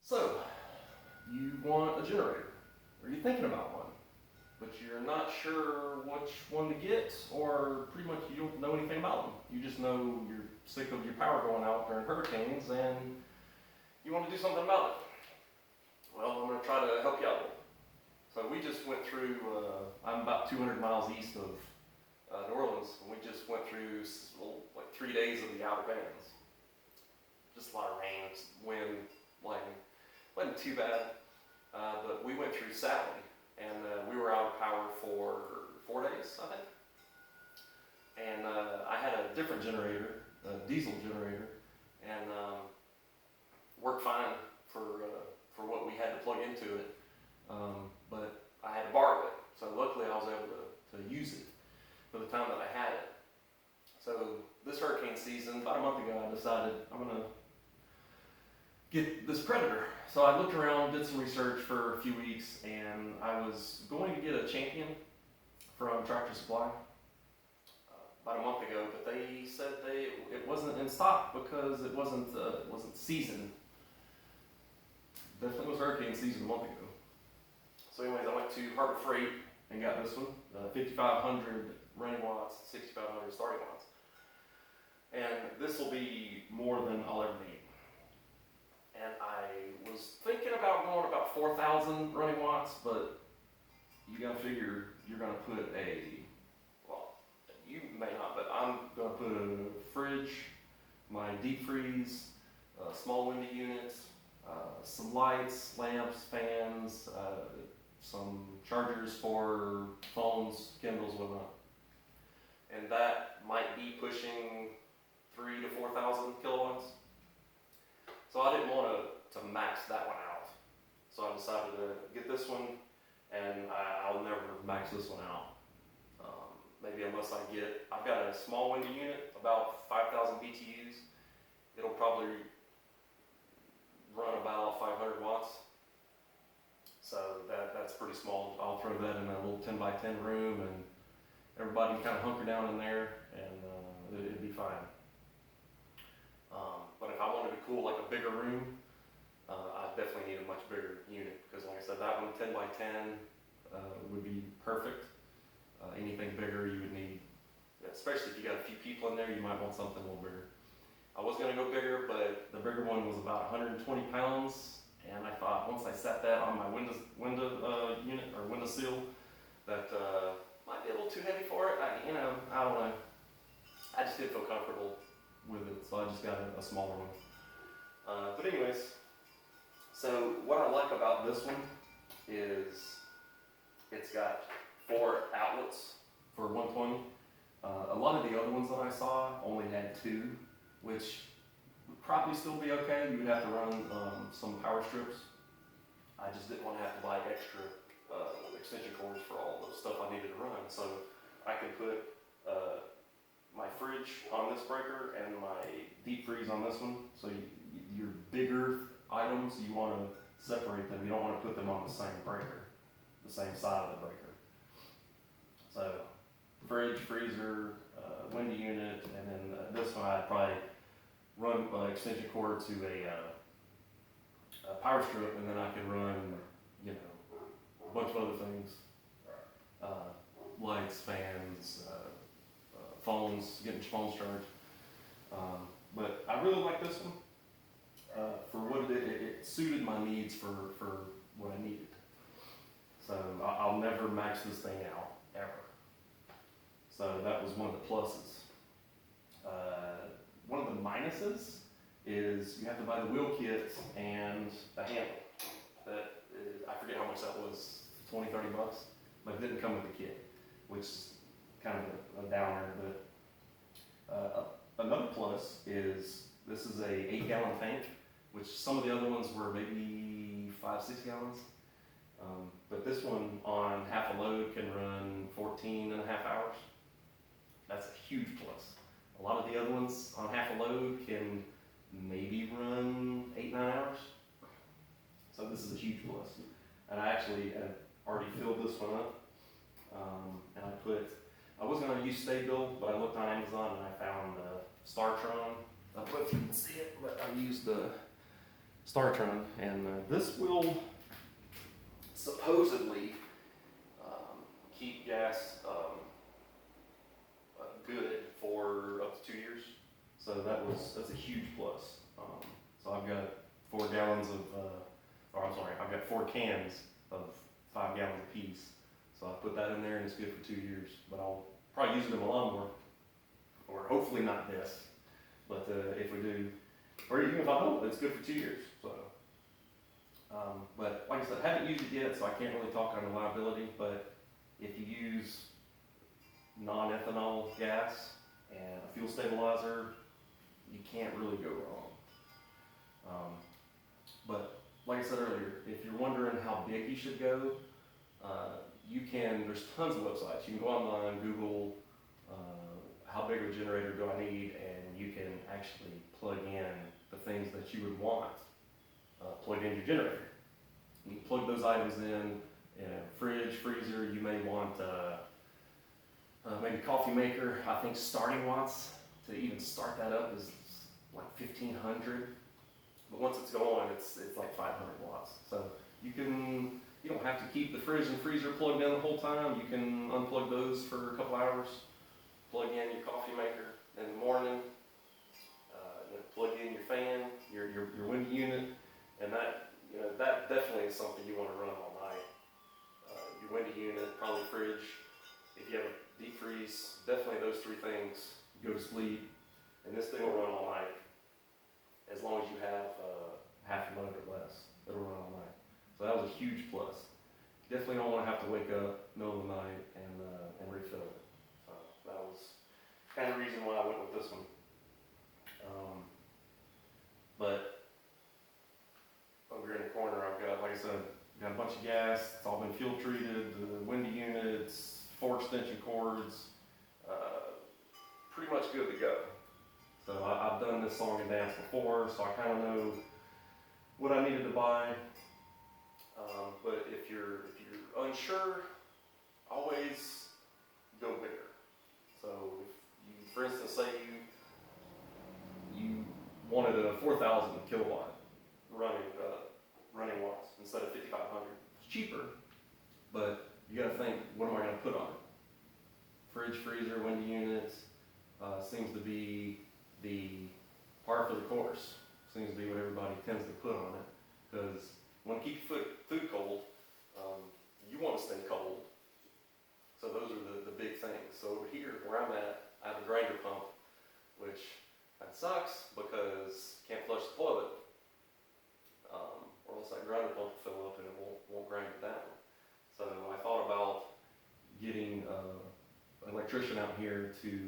So, you want a generator, or you're thinking about one, but you're not sure which one to get, or pretty much you don't know anything about them. You just know you're sick of your power going out during hurricanes and you want to do something about it. Well, I'm going to try to help you out. So we just went through, I'm about 200 miles east of New Orleans, and we just went through like 3 days of the outer bands. Just a lot of rain, wind, lightning. Wasn't too bad, but we went through Sally, and we were out of power for 4 days, I think. And I had a different generator, a diesel generator, and worked fine for what we had to plug into it. But I had to borrow it, so luckily I was able to use it for the time that I had it. So this hurricane season, about a month ago, I decided I'm gonna get this Predator. So I looked around, did some research for a few weeks, and I was going to get a Champion from Tractor Supply about a month ago, but they said it wasn't in stock because it wasn't seasoned. Definitely was hurricane season a month ago. So anyways, I went to Harbor Freight and got this one, 5,500 running watts, 6,500 starting watts. And this will be more than I'll ever need. And I was thinking about going about 4,000 running watts, but you gotta figure you're gonna put well, you may not, but I'm gonna put a fridge, my deep freeze, a small window unit, some lights, lamps, fans, some chargers for phones, Kindles, whatnot. And that might be pushing 3,000 to 4,000 kilowatts. So I didn't want to max that one out. So I decided to get this one, and I'll never max this one out. Maybe unless I've got a small window unit, about 5,000 BTUs. It'll probably run about 500 watts. So that's pretty small. I'll throw that in a little 10 by 10 room, and everybody kind of hunker down in there, and it'd be fine. But if I wanted to cool like a bigger room, I definitely need a much bigger unit, because like I said, that one 10 by 10 would be perfect. Anything bigger you would need, especially if you got a few people in there, you might want something a little bigger. I was going to go bigger, but the bigger one was about 120 pounds, and I thought once I set that on my window unit or window sill, that might be a little too heavy for it. I don't know. I just didn't feel comfortable with it, so I just got a smaller one. But anyways, so what I like about this one is it's got 4 outlets for 120. A lot of the other ones that I saw only had 2, which would probably still be okay. You would have to run some power strips. I just didn't want to have to buy extra extension cords for all the stuff I needed to run. So I could put my fridge on this breaker and my deep freeze on this one. So your bigger items, you want to separate them. You don't want to put them on the same breaker, the same side of the breaker. So fridge, freezer, window unit, and then this one I'd probably run extension cord to a power strip, and then I could run, a bunch of other things, lights, fans, phones, getting your phones charged. But I really like this one for what it suited my needs for what I needed. So I'll never max this thing out, ever. So that was one of the pluses. One of the minuses is you have to buy the wheel kit and a handle. I forget how much that was, 20, 30 bucks, but it didn't come with the kit, which is kind of a downer. But another plus is this is a 8-gallon tank, which some of the other ones were maybe 5-6 gallons. But this one on half a load can run 14 and a half hours. That's a huge plus. A lot of the other ones on half a load can maybe run 8-9 hours. So this is a huge plus. And I actually had already filled this one up. And I was going to use Stay-Build, but I looked on Amazon and I found Startron. I don't know if you can see it, but I used the starter trun, and this will supposedly keep gas good for up to 2 years. So that's a huge plus. So I've got 4 gallons of, I've got 4 cans of 5 gallons apiece. So I put that in there and it's good for 2 years. But I'll probably use it in my lawnmower, or hopefully not this. But if we do, or even if I don't, it's good for 2 years. So, but like I said, I haven't used it yet, so I can't really talk on reliability. But if you use non-ethanol gas and a fuel stabilizer, you can't really go wrong. But like I said earlier, if you're wondering how big you should go, there's tons of websites. You can go online, Google, how big of a generator do I need, and you can actually plug in the things that you would want plugged into your generator. You can plug those items in a fridge, freezer. You may want maybe coffee maker. I think starting watts to even start that up is like 1,500. But once it's going, it's like 500 watts. So you don't have to keep the fridge and freezer plugged in the whole time. You can unplug those for a couple hours, plug in your coffee maker in the morning, plug in your fan, your window unit, and that definitely is something you want to run all night. Your window unit, probably fridge. If you have a deep freeze, definitely those 3 things. Go to sleep, and this thing will run all night. As long as you have half a load or less, it'll run all night. So that was a huge plus. Definitely don't want to have to wake up middle of the night and refill it. So that was kind of the reason why I went with this one. But over in the corner, I've got, like I said, got a bunch of gas. It's all been fuel treated. The window units, 4 extension cords, pretty much good to go. So I've done this song and dance before, so I kind of know what I needed to buy. But if you're unsure, always go bigger. So if you, for instance, say you wanted a 4,000 kilowatt running watts instead of 5,500, it's cheaper, but you got to think, what am I going to put on it? Fridge, freezer, window units seems to be the par for the course. Seems to be what everybody tends to put on it, because you want to keep your food cold, you want to stay cold. So those are the big things. So over here, where I'm at, I have a grinder pump, which that sucks because can't flush the toilet, or else that grinder pump will fill up and it won't grind it down. So I thought about getting an electrician out here to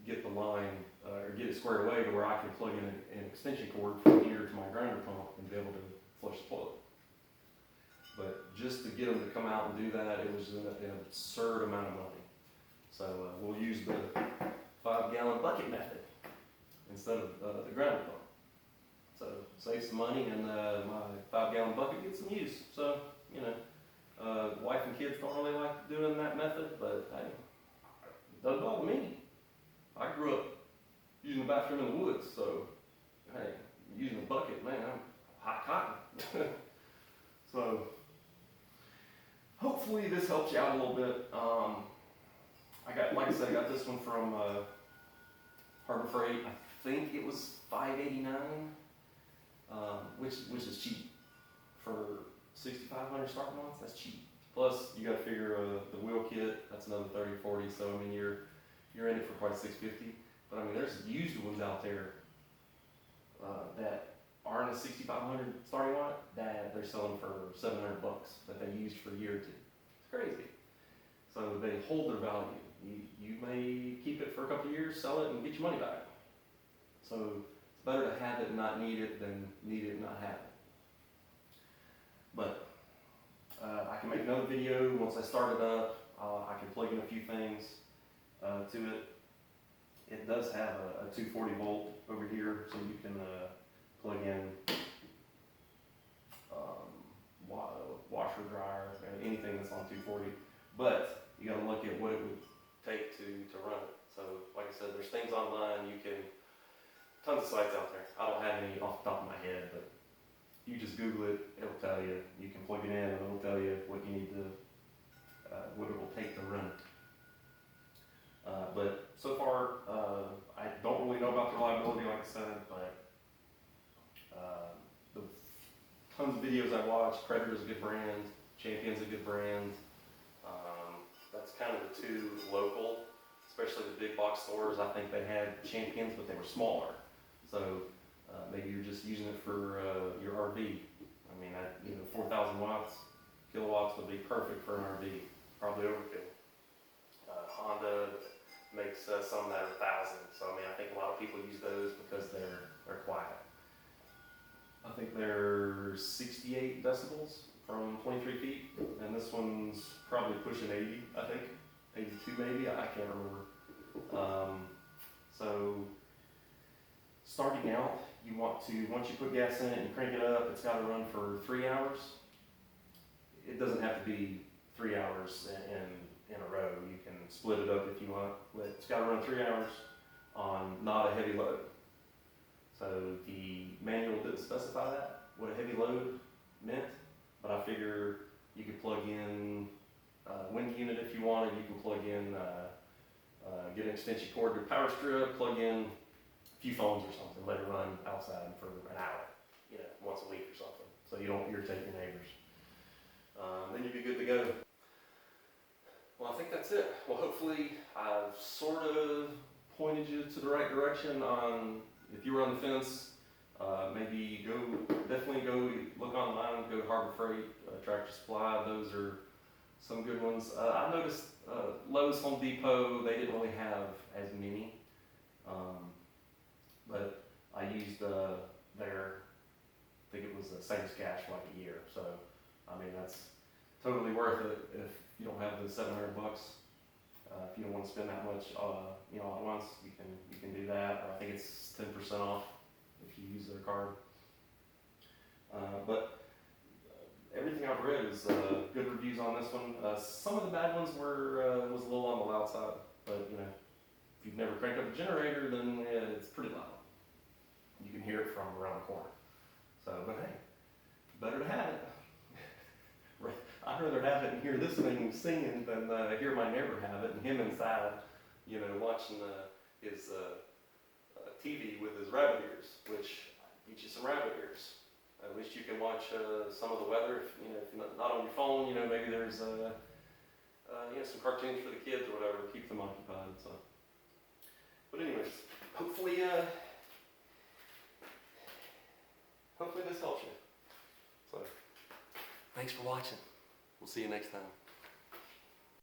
get the line, or get it squared away to where I can plug in an extension cord from here to my grinder pump and be able to flush the toilet. But just to get them to come out and do that, it was an absurd amount of money. So we'll use the 5-gallon bucket method instead of the grinder pump. So save some money, and my 5-gallon bucket gets some use. So, wife and kids don't really like doing that method, but hey, it doesn't bother me. I grew up using the bathroom in the woods, so hey, using a bucket, man, I'm hot cotton. So hopefully this helps you out a little bit. Like I said, I got this one from Harbor Freight. I think it was $5.89, which is cheap for 6,500 starting watts. That's cheap. Plus, you got to figure the wheel kit. That's another 30 or 40. So I mean, you're in it for probably $650. But I mean, there's used ones out there that aren't a 6,500 starting watt that they're selling for $700 that they used for a year or 2. It's crazy. So they hold their value. You may keep it for a couple of years, sell it, and get your money back. So it's better to have it and not need it than need it and not have it. But I can make another video once I start it up. I can plug in a few things to it. It does have a 240 volt over here, so you can plug in washer, dryer, anything that's on 240. But you got to look at what it would take to run it. So like I said, there's things online. Tons of sites out there. I don't have any off the top of my head, but you just Google it, it'll tell you. You can plug it in and it'll tell you what you need to, what it will take to run it. But so far, I don't really know about the reliability, like I said, but the tons of videos I watched, Predator's a good brand, Champion's a good brand. That's kind of the two local, especially the big box stores. I think they had Champions, but they were smaller. So maybe you're just using it for your RV. I mean, 4,000 watts, kilowatts would be perfect for an RV. Probably overkill. Honda makes some that are 1,000. So I mean, I think a lot of people use those because they're quiet. I think they're 68 decibels from 23 feet, and this one's probably pushing 80, I think, 82 maybe, I can't remember. So starting out, you want to, once you put gas in it and crank it up, it's got to run for 3 hours. It doesn't have to be 3 hours in a row. You can split it up if you want, but it's got to run 3 hours on not a heavy load. So the manual didn't specify that, what a heavy load meant, but I figure you could plug in a wind unit if you wanted. You can plug in, get an extension cord to a power strip, plug in a few phones or something, let it run outside for an hour, once a week or something, so you don't irritate your neighbors. Then you'd be good to go. Well, I think that's it. Well, hopefully I've sort of pointed you to the right direction on, if you were on the fence, maybe definitely go look online, go to Harbor Freight, Tractor Supply. Those are some good ones. I noticed Lowe's, Home Depot, they didn't really have as many, but I used their, I think it was Savings Cash for like a year. So, I mean, that's totally worth it if you don't have the $700. If you don't want to spend that much, all at once, you can do that. Or I think it's 10% off if you use their card. But everything I've read is good reviews on this one. Some of the bad ones was a little on the loud side, but if you've never cranked up a generator, then it's pretty loud. You can hear it from around the corner. So, but hey, better to have it. I'd rather have it and hear this thing singing than hear my neighbor have it and him inside, watching his TV with his rabbit ears, which get you some rabbit ears. At least you can watch some of the weather. If you're not on your phone, maybe there's some cartoons for the kids or whatever, keep them occupied. So, but anyways, hopefully this helps you. So, thanks for watching. We'll see you next time.